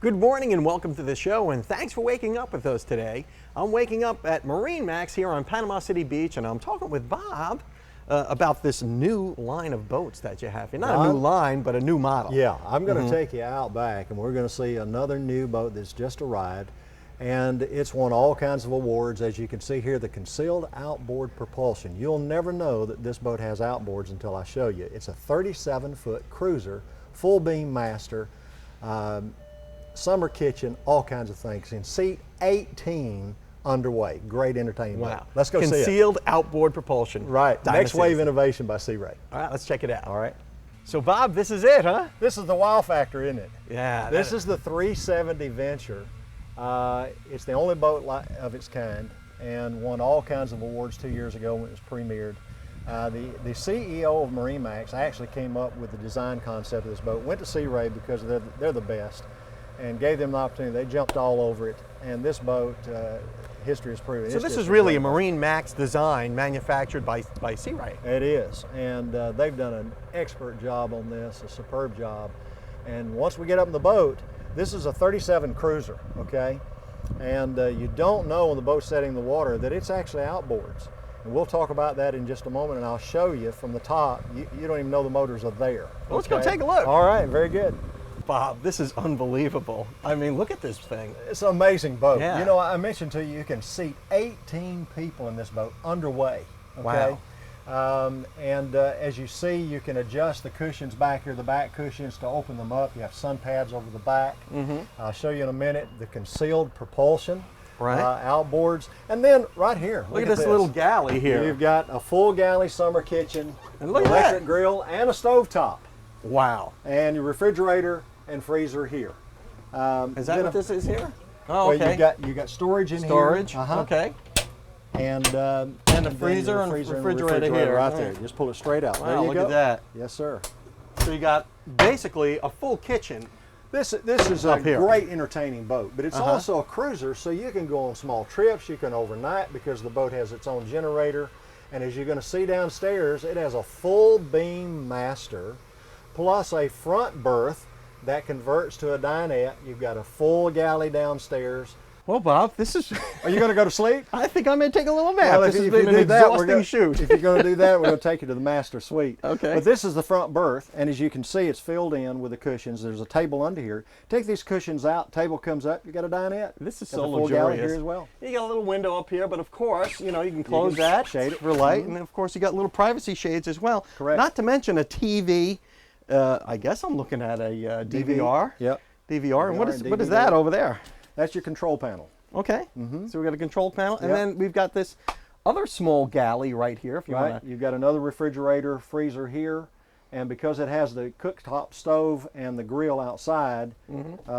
Good morning and welcome to the show, and thanks for waking up with us today. I'm waking up at Marine Max here on Panama City Beach, and I'm talking with Bob about this new line of boats that you have. Not a new line, but a new model. Yeah, I'm going to take you out back, and we're going to see another new boat that's just arrived, and it's won all kinds of awards. As you can see here, the concealed outboard propulsion. You'll never know that this boat has outboards until I show you. It's a 37-foot cruiser, full beam master, summer kitchen, all kinds of things. In seat 18 underway. Great entertainment. Wow. Let's go see it. Concealed outboard propulsion. Right. Next Dynasty. Wave Innovation by Sea Ray. All right, let's check it out. All right. So Bob, this is it, huh? This is the wow factor, isn't it? Yeah. This is the 370 Venture. It's the only boat of its kind and won all kinds of awards 2 years ago when it was premiered. The CEO of Marine Max actually came up with the design concept of this boat, went to Sea Ray because they're the best, and gave them the opportunity. They jumped all over it, and this boat, history has proven. So this is really a Marine Max design manufactured by Sea Ray. It is, and they've done an expert job on this, a superb job. And once we get up in the boat, this is a 37 cruiser, okay? And you don't know when the boat's setting the water that it's actually outboards. And we'll talk about that in just a moment, and I'll show you from the top. You don't even know the motors are there. Well, let's go take a look. All right, very good. Bob, this is unbelievable. I mean, look at this thing. It's an amazing boat. Yeah. You know, I mentioned to you, you can seat 18 people in this boat underway. Okay? Wow. As you see, you can adjust the cushions back here, the back cushions, to open them up. You have sun pads over the back. I'll show you in a minute the concealed propulsion. Right. Outboards. And then right here, Look at this little galley here. You've got a full galley summer kitchen, And look at electric that. grill, and a stovetop. Wow. And your refrigerator and freezer here. Is that what this is here? Oh, Well, okay. you got storage in Storage. here. Okay. And the then freezer your and the refrigerator here. right All there. right. Just pull it straight out. Wow, there you look go. at that. Yes, sir. So you got basically a full kitchen. This is a Up here. great entertaining boat, but it's also a cruiser, so you can go on small trips. You can overnight because the boat has its own generator. And as you're going to see downstairs, it has a full beam master plus a front berth that converts to a dinette. You've got a full galley downstairs. Well, Bob, this is. Are you going to go to sleep? I think I'm going to take a little nap. Well, This has been an exhausting shoot. If you're going to do that, we're going to take you to the master suite. Okay. But this is the front berth, and as you can see, it's filled in with the cushions. There's a table under here. Take these cushions out, table comes up, you got a dinette. This is Got so the full galley luxurious. here as well. You got a little window up here, but of course, you know, you can close can that, shade it. for light, and then of course you got little privacy shades as well. Correct. Not to mention a TV. I guess I'm looking at a DVR. Yep. DVR. And what DVR is and that DVD. over there? That's your control panel. Okay. So we got a control panel, and Yep. then we've got this other small galley right here. If you Right. want to. You've got another refrigerator, freezer here, and because it has the cooktop stove and the grill outside,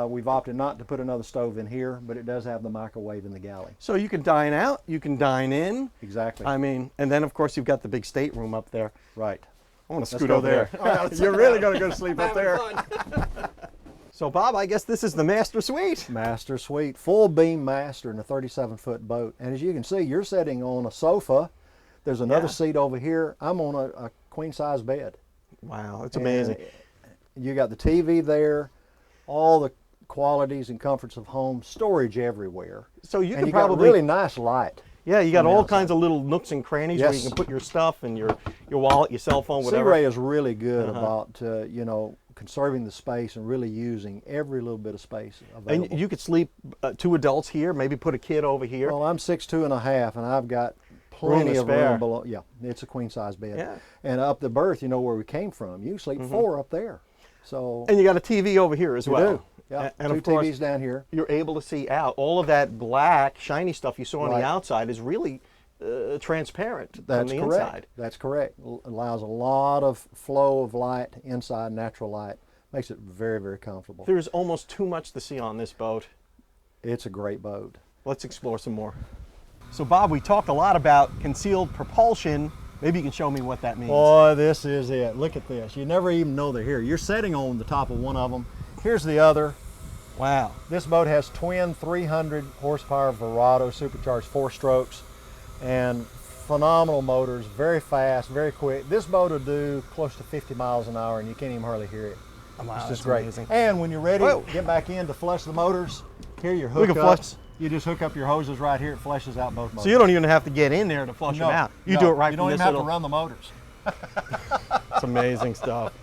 we've opted not to put another stove in here, but it does have the microwave in the galley. So you can dine out, you can dine in. Exactly. I mean, and then of course you've got the big stateroom up there. Right. I want to Let's scoot go over there. You're really going to go to sleep up there. So Bob, I guess this is the master suite. Master suite, full beam master in a 37-foot boat. And as you can see, you're sitting on a sofa. There's another seat over here. I'm on a queen size bed. Wow, it's amazing. And you got the TV there, all the qualities and comforts of home, storage everywhere. So you And can you got probably really nice light. yeah, you got on the all outside. kinds of little nooks and crannies where you Yes. can put your stuff and your wallet, your cell phone, Sea whatever. Ray is really good about you know, conserving the space and really using every little bit of space available. And you could sleep 2 adults here, maybe put a kid over here. Well, I'm 6'2½", and I've got Room plenty to of spare. room below. Yeah, it's a queen size bed. Yeah. And up the berth, you know where we came from. You can sleep 4 up there. So And you got a TV over here as you well. do. Yeah. And Two of course, TVs down here. you're able to see out. All of that black, shiny stuff you saw on Right. the outside is really transparent That's from the correct. inside. That's correct. Allows a lot of flow of light inside, natural light. Makes it very, very comfortable. There's almost too much to see on this boat. It's a great boat. Let's explore some more. So Bob, we talked a lot about concealed propulsion. Maybe you can show me what that means. Boy, this is it. Look at this. You never even know they're here. You're sitting on the top of one of them. Here's the other. Wow. This boat has twin 300 horsepower Verado supercharged 4-strokes and phenomenal motors, very fast, very quick. This boat will do close to 50 miles an hour and you can't even hardly hear it. Wow, it's that's just great. amazing. And when you're ready, Whoa. get back in to flush the motors. Here, your We can flush. hookups. You just hook up your hoses right here. It flushes out both motors. So you don't even have to get in there to flush them out. You do it right You from don't even this have little. to run the motors. It's amazing stuff.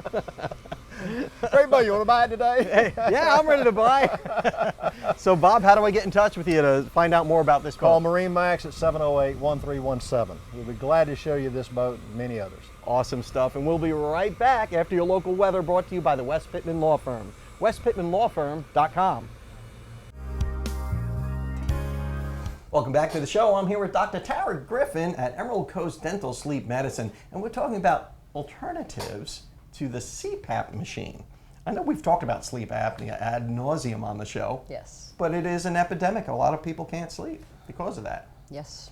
Great, Bo, you want to buy it today? Hey, yeah, I'm ready to buy. So Bob, how do I get in touch with you to find out more about this boat? Call Marine Max at 708-1317. We'll be glad to show you this boat and many others. Awesome stuff, and we'll be right back after your local weather, brought to you by the West Pittman Law Firm. westpittmanlawfirm.com. Welcome back to the show. I'm here with Dr. Tara Griffin at Emerald Coast Dental Sleep Medicine, and we're talking about alternatives to the CPAP machine. I know we've talked about sleep apnea ad nauseum on the show. Yes. But it is an epidemic. A lot of people can't sleep because of that. Yes.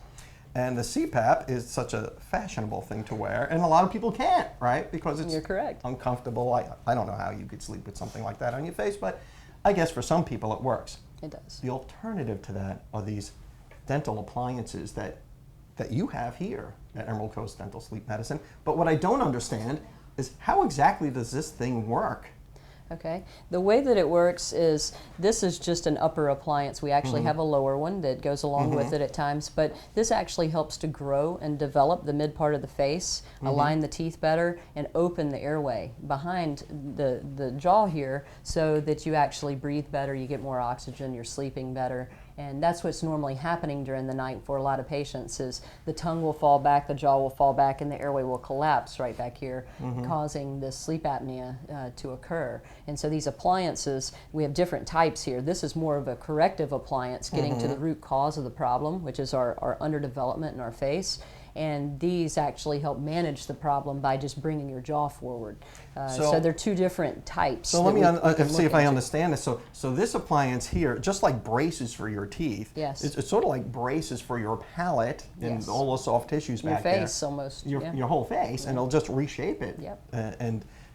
And the CPAP is such a fashionable thing to wear, and a lot of people can't, right? Because it's You're correct. uncomfortable. I don't know how you could sleep with something like that on your face, but I guess for some people it works. It does. The alternative to that are these dental appliances that you have here at Emerald Coast Dental Sleep Medicine. But what I don't understand is how exactly does this thing work? Okay. The way that it works is this is just an upper appliance. We actually have a lower one that goes along with it at times, but this actually helps to grow and develop the mid part of the face, align the teeth better, and open the airway behind the jaw here so that you actually breathe better, you get more oxygen, you're sleeping better. And that's what's normally happening during the night for a lot of patients is the tongue will fall back, the jaw will fall back, and the airway will collapse right back here, causing this sleep apnea to occur. And so these appliances, we have different types here. This is more of a corrective appliance, getting to the root cause of the problem, which is our underdevelopment in our face. And these actually help manage the problem by just bringing your jaw forward. So they're two different types. So let me see if I understand this. So this appliance here, just like braces for your teeth, Yes. it's sort of like braces for your palate and Yes. all the soft tissues Your back there. face almost. Your yeah. whole face, and it'll just reshape it. Yep.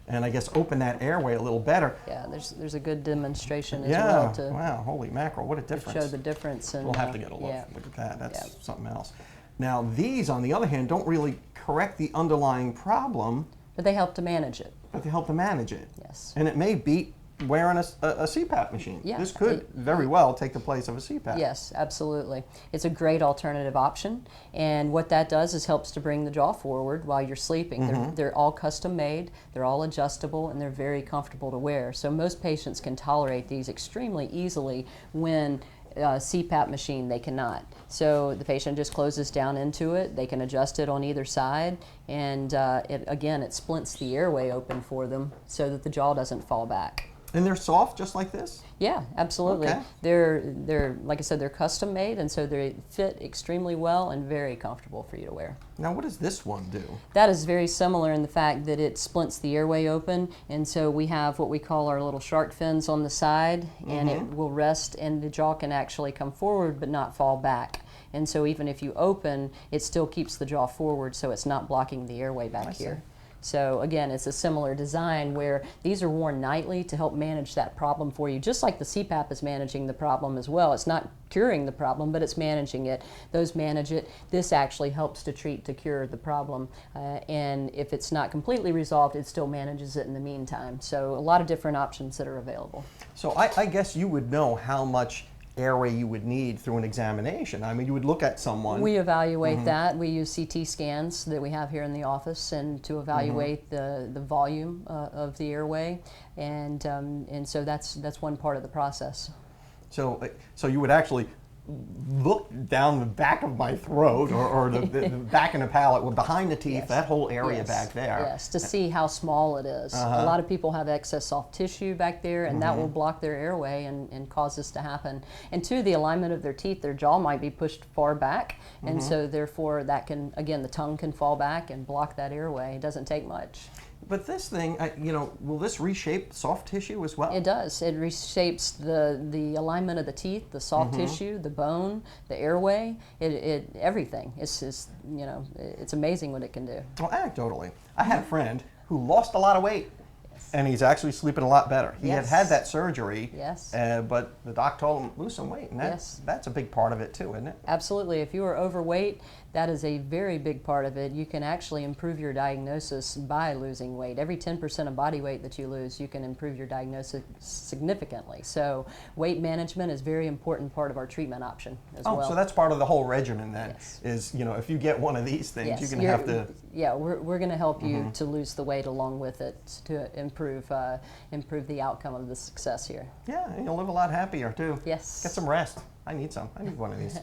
And I guess open that airway a little better. Yeah, there's a good demonstration as Yeah, well to wow, holy mackerel, what a show difference. the difference. And, We'll have to get a look. Yeah. Look at that, that's Yeah. something else. Now these, on the other hand, don't really correct the underlying problem, But they help to manage it. but they help to manage it. Yes. And it may beat wearing a CPAP machine. Yeah, This could very well take the place of a CPAP. Yes, absolutely. It's a great alternative option, and what that does is helps to bring the jaw forward while you're sleeping. They're all custom made, they're all adjustable, and they're very comfortable to wear. So most patients can tolerate these extremely easily when CPAP machine they cannot. So the patient just closes down into it, they can adjust it on either side, and it splints the airway open for them so that the jaw doesn't fall back. And they're soft just like this? Yeah, absolutely. Okay. They're like I said, they're custom made, and so they fit extremely well and very comfortable for you to wear. Now what does this one do? That is very similar in the fact that it splints the airway open, and so we have what we call our little shark fins on the side, and it will rest, and the jaw can actually come forward but not fall back. And so even if you open, it still keeps the jaw forward, so it's not blocking the airway back here. So again, it's a similar design where these are worn nightly to help manage that problem for you, just like the CPAP is managing the problem as well. It's not curing the problem, but it's managing it. Those manage it. This actually helps to treat to cure the problem. And if it's not completely resolved, it still manages it in the meantime. So a lot of different options that are available. So I guess you would know how much airway you would need through an examination. I mean, you would look at someone. We evaluate that. We use CT scans that we have here in the office, and to evaluate the volume of the airway, and so that's one part of the process. So you would actually look down the back of my throat or the back in the palate, well, behind the teeth, Yes. that whole area Yes. back there. Yes, to see how small it is. A lot of people have excess soft tissue back there, and that will block their airway and cause this to happen. And two, the alignment of their teeth, their jaw might be pushed far back, and so therefore that can, again, the tongue can fall back and block that airway. It doesn't take much. But this thing, will this reshape soft tissue as well? It does. It reshapes the alignment of the teeth, the soft tissue, the bone, the airway, everything. It's just, it's amazing what it can do. Well, anecdotally, I had a friend who lost a lot of weight, and he's actually sleeping a lot better. He Yes. had that surgery, Yes. But the doc told him lose some weight, and Yes. that's a big part of it too, isn't it? Absolutely. If you are overweight, That is a very big part of it. You can actually improve your diagnosis by losing weight. Every 10% of body weight that you lose, you can improve your diagnosis significantly. So weight management is a very important part of our treatment option as well. Oh, so that's part of the whole regimen then, Yes. is, you know, if you get one of these things, Yes, you're going to have to... Yeah, we're going to help you to lose the weight along with it to improve the outcome of the success here. Yeah, and you'll live a lot happier too. Yes. Get some rest. I need some. I need one of these.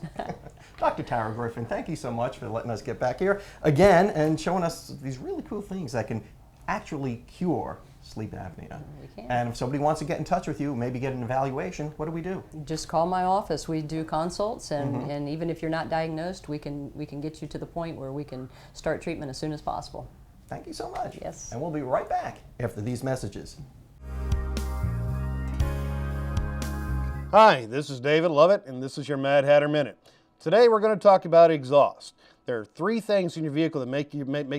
Dr. Tara Griffin, thank you so much for letting us get back here again and showing us these really cool things that can actually cure sleep apnea. We can. And if somebody wants to get in touch with you, maybe get an evaluation, what do we do? Just call my office. We do consults, and even if you're not diagnosed, we can get you to the point where we can start treatment as soon as possible. Thank you so much. Yes. And we'll be right back after these messages. Hi, this is David Lovett, and this is your Mad Hatter Minute. Today we're going to talk about exhaust. There are three things in your vehicle that make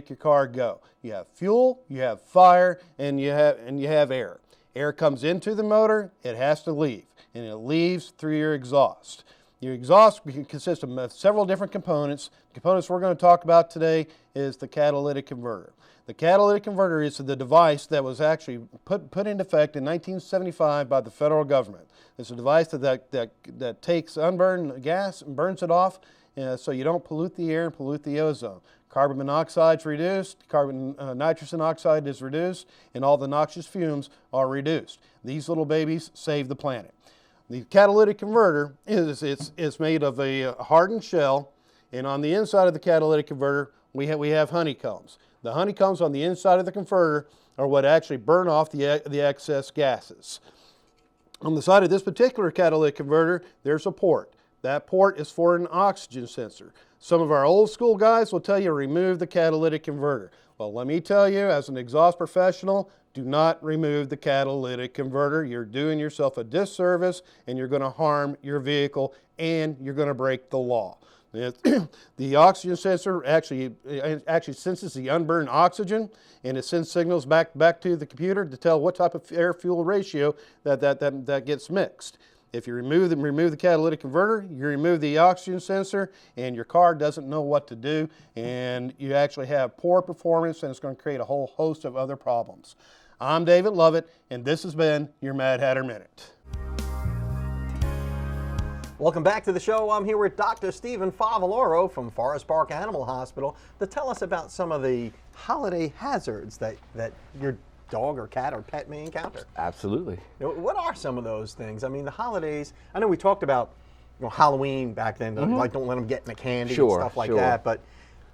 your car go. You have fuel, you have fire, and you have air. Air comes into the motor, it has to leave, and it leaves through your exhaust. Your exhaust consists of several different components. The components we're going to talk about today is the catalytic converter. The catalytic converter is the device that was actually put into effect in 1975 by the federal government. It's a device that takes unburned gas and burns it off so you don't pollute the air and pollute the ozone. Carbon monoxide is reduced, nitrogen oxide is reduced, and all the noxious fumes are reduced. These little babies save the planet. The catalytic converter is made of a hardened shell, and on the inside of the catalytic converter we have honeycombs. The honeycombs on the inside of the converter are what actually burn off the excess gases. On the side of this particular catalytic converter, there's a port. That port is for an oxygen sensor. Some of our old school guys will tell you remove the catalytic converter. Well, let me tell you, as an exhaust professional, do not remove the catalytic converter. You're doing yourself a disservice, and you're going to harm your vehicle, and you're going to break the law. The oxygen sensor actually senses the unburned oxygen, and it sends signals back to the computer to tell what type of air-fuel ratio that gets mixed. If you remove the catalytic converter, you remove the oxygen sensor, and your car doesn't know what to do, and you actually have poor performance, and it's going to create a whole host of other problems. I'm David Lovett, and this has been your Mad Hatter Minute. Welcome back to the show. I'm here with Dr. Stephen Favaloro from Forest Park Animal Hospital to tell us about some of the holiday hazards that your dog or cat or pet may encounter. Absolutely. What are some of those things? I mean, the holidays, I know we talked about Halloween back then, like don't let them get in the candy and stuff like that, but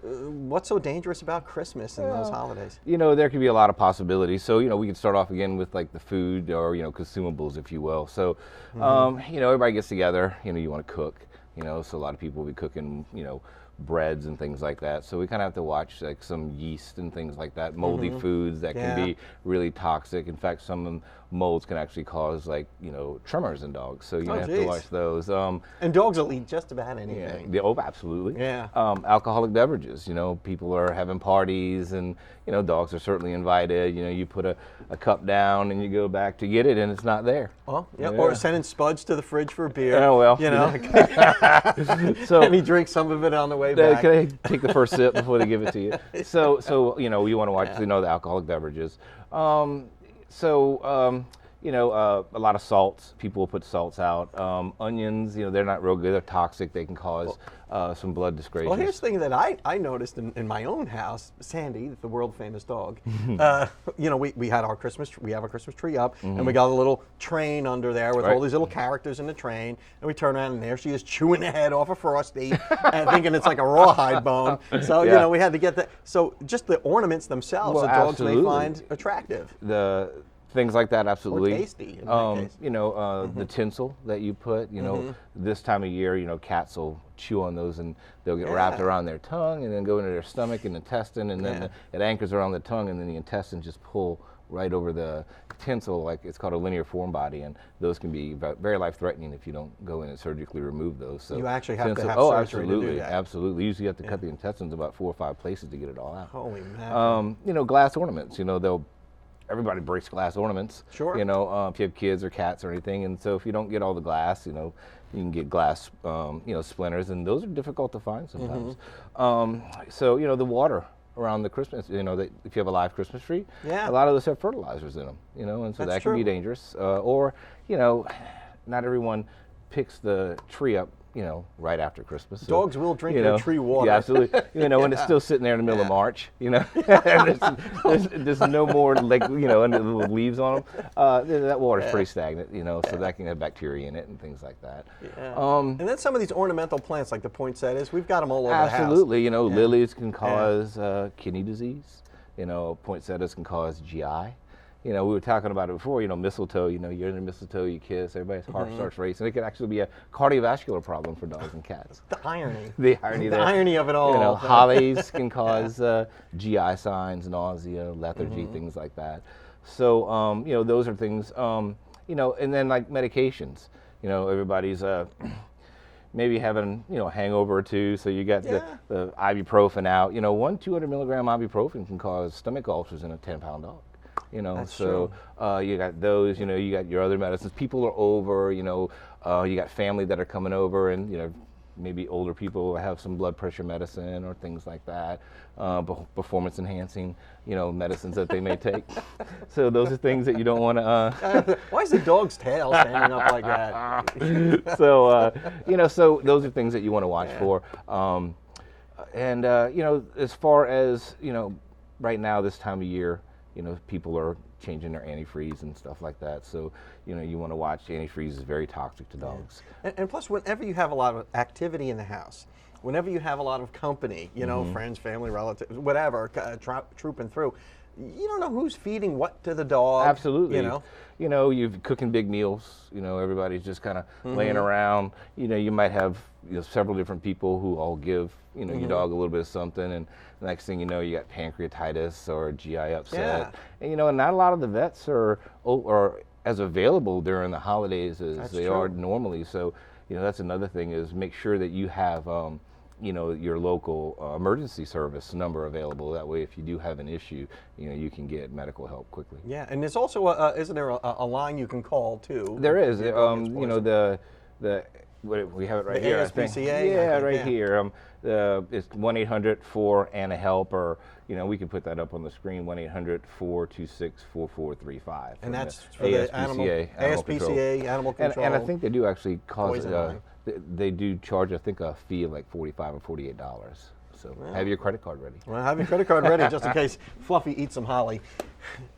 what's so dangerous about Christmas and those holidays? You know, there could be a lot of possibilities. So, we could start off again with like the food or, consumables, if you will. So, everybody gets together, you want to cook, so a lot of people will be cooking, breads and things like that. So we kind of have to watch like some yeast and things like that, moldy foods that can be really toxic. In fact, some molds can actually cause like, tremors in dogs. So you have to watch those. And dogs will eat just about anything. Yeah, absolutely. Yeah. Alcoholic beverages, people are having parties and, dogs are certainly invited. You put a cup down and you go back to get it and it's not there. Well, or sending Spuds to the fridge for beer. Oh, well. So, and he drinks some of it on the way back. They take the first sip before they give it to you. So you want to watch, the alcoholic beverages. A lot of salts. People will put salts out. Onions, they're not real good. They're toxic. They can cause some blood disgraces. Well, here's the thing that I noticed in my own house. Sandy, the world famous dog. We had our Christmas. We have a Christmas tree up, and we got a little train under there with all these little characters in the train. And we turn around, and there she is chewing the head off of Frosty, and thinking it's like a rawhide bone. So we had to get that. So just the ornaments themselves, the dogs may find attractive. The things like that, absolutely. Or tasty, in that case. The tinsel that you put, this time of year, cats will chew on those and they'll get wrapped around their tongue and then go into their stomach and intestine, and then it anchors around the tongue, and then the intestine just pull right over the tinsel, like it's called a linear form body, and those can be very life-threatening if you don't go in and surgically remove those. So you actually have to have surgery absolutely, to do that. Absolutely. Usually you have to cut the intestines about 4 or 5 places to get it all out. Holy mackerel. Glass ornaments, they'll everybody breaks glass ornaments. Sure. You know, if you have kids or cats or anything, and so if you don't get all the glass, you know, you can get glass, you know, splinters, and those are difficult to find sometimes. So you know, the water around the Christmas, you know, if you have a live Christmas tree, Yeah. a lot of those have fertilizers in them, you know, and so That's that can be true. dangerous. Or, you know, not everyone picks the tree up, you know, right after Christmas. So, Dogs will drink you your know, tree water. Yeah, absolutely. You know, when it's still sitting there in the middle of March, you know, and there's no more, like, you know, and the little leaves on them. That water's pretty stagnant, you know, so that can have bacteria in it and things like that. Yeah. And then some of these ornamental plants, like the poinsettias, we've got them all over the house. Absolutely. You know, lilies can cause kidney disease. You know, poinsettias can cause GI. You know, we were talking about it before, you know, mistletoe, you know, you're in the mistletoe, you kiss, everybody's heart starts racing. It could actually be a cardiovascular problem for dogs and cats. The irony. The irony The there. irony of it all. You know, hollies can cause GI signs, nausea, lethargy, things like that. So, you know, those are things, you know, and then like medications. You know, everybody's maybe having, you know, a hangover or two, so you got the ibuprofen out. You know, 200 milligram ibuprofen can cause stomach ulcers in a 10-pound dog. You know, That's so you got those, you know, you got your other medicines. People are over, you know, you got family that are coming over, and, you know, maybe older people have some blood pressure medicine or things like that, performance enhancing, you know, medicines that they may take. So those are things that you don't want to. Why is the dog's tail standing up like that? So, you know, so those are things that you want to watch for. And, you know, as far as, you know, right now, this time of year, you know, people are changing their antifreeze and stuff like that. So, you know, you want to watch. Antifreeze is very toxic to dogs. And plus, whenever you have a lot of activity in the house, whenever you have a lot of company, you know, friends, family, relatives, whatever, trooping through, you don't know who's feeding what to the dog. Absolutely. You know, you're cooking big meals. You know, everybody's just kind of laying around. You know, you might have, you know, several different people who all give, you know, your dog a little bit of something, and the next thing you know, you got pancreatitis or GI upset. Yeah. And, you know, and not a lot of the vets are as available during the holidays as they are normally. So, you know, that's another thing, is make sure that you have, you know, your local emergency service number available. That way, if you do have an issue, you know, you can get medical help quickly. Yeah, and there's also, isn't there a line you can call too? There is, If your dog gets you know, poisoned? we have it right The here. I think. ASPCA? Yeah, I think, right yeah. here. It's 1-800-4-ANA-HELP, or, you know, we can put that up on the screen, 1-800-426-4435. And that's for the ASPCA, Animal Control. And I think they do actually cause Poison line. they do charge, I think, a fee of like $45 or $48. So have your credit card ready. Well, have your credit card ready just in case Fluffy eats some holly.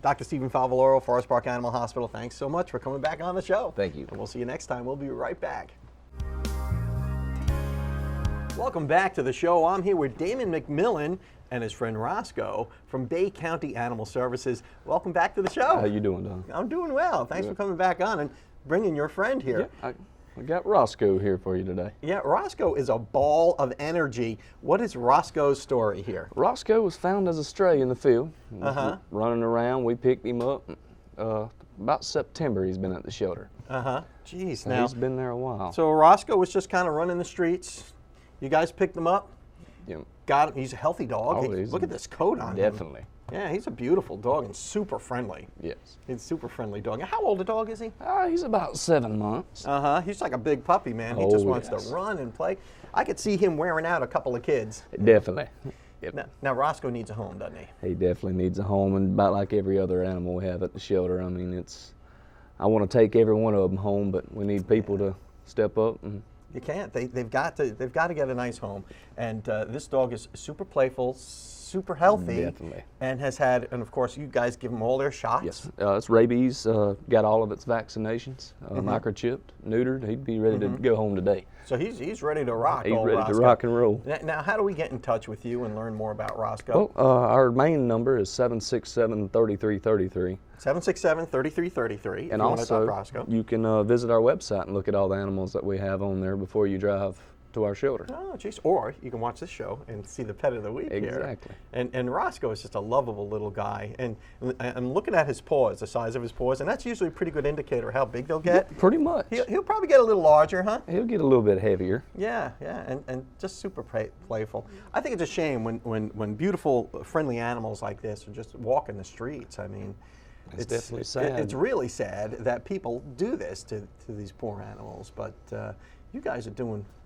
Dr. Stephen Favaloro, Forest Park Animal Hospital, thanks so much for coming back on the show. Thank you. And we'll see you next time. We'll be right back. Welcome back to the show. I'm here with Damon McMillan and his friend Roscoe from Bay County Animal Services. Welcome back to the show. How you doing, Don? I'm doing well. Thanks for coming back on and bringing your friend here. I got Roscoe here for you today. Yeah, Roscoe is a ball of energy. What is Roscoe's story here? Roscoe was found as a stray in the field, running around. We picked him up. About September, he's been at the shelter. Jeez, So now. he's been there a while. So Roscoe was just kind of running the streets. You guys picked him up. Yeah, Got him. He's a healthy dog. Oh, he's Look at this coat on him. definitely. Yeah, he's a beautiful dog and super friendly. Yes. He's a super friendly dog. How old a dog is he? He's about 7 months. He's like a big puppy, man. He Oh, just wants yes. to run and play. I could see him wearing out a couple of kids. Definitely. Yep. Now Roscoe needs a home, doesn't he? He definitely needs a home, and about like every other animal we have at the shelter. I mean, I want to take every one of them home, but we need people to step up. And You can't. They've got to get a nice home. And this dog is super playful, super healthy, Definitely. and has had. And of course, you guys give them all their shots. yes, it's rabies. Got all of its vaccinations. Microchipped, neutered. He'd be ready to go home today. So he's ready to rock. He's old ready to Roscoe. rock and roll. Now, how do we get in touch with you and learn more about Roscoe? Well, our main number is 767-3333. 767-3333. And also, you can visit our website and look at all the animals that we have on there before you drive to our shelter. Oh, geez. Or you can watch this show and see the pet of the week here. Exactly. And Roscoe is just a lovable little guy. And I'm looking at his paws, the size of his paws, and that's usually a pretty good indicator of how big they'll get. Pretty much. He'll probably get a little larger, huh? He'll get a little bit heavier. Yeah, and just super playful. I think it's a shame when beautiful, friendly animals like this are just walking the streets. I mean, It's definitely sad. It's really sad that people do this to these poor animals, but you guys are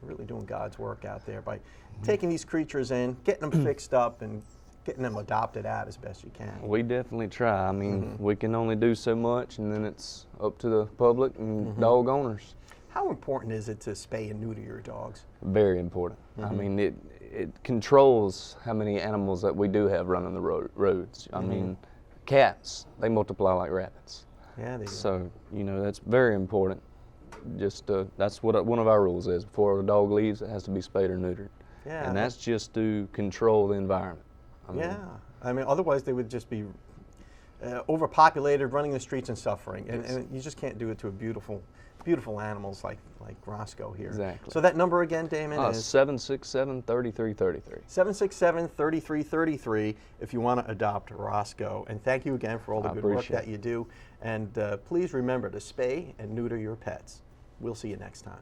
really doing God's work out there by taking these creatures in, getting them fixed up, and getting them adopted out as best you can. We definitely try. I mean, we can only do so much, and then it's up to the public and dog owners. How important is it to spay and neuter your dogs? Very important. I mean, it controls how many animals that we do have running the roads. I mean, cats, they multiply like rabbits. Yeah, they do. So, you know, that's very important. Just that's what one of our rules is. Before a dog leaves, it has to be spayed or neutered. Yeah. And that's just to control the environment. I mean, otherwise they would just be overpopulated, running the streets and suffering, and you just can't do it to a beautiful animals like Roscoe here. Exactly. So that number again, Damon, is 767-3333. 767-3333 if you want to adopt Roscoe. And thank you again for all the good work that you do. And please remember to spay and neuter your pets. We'll see you next time.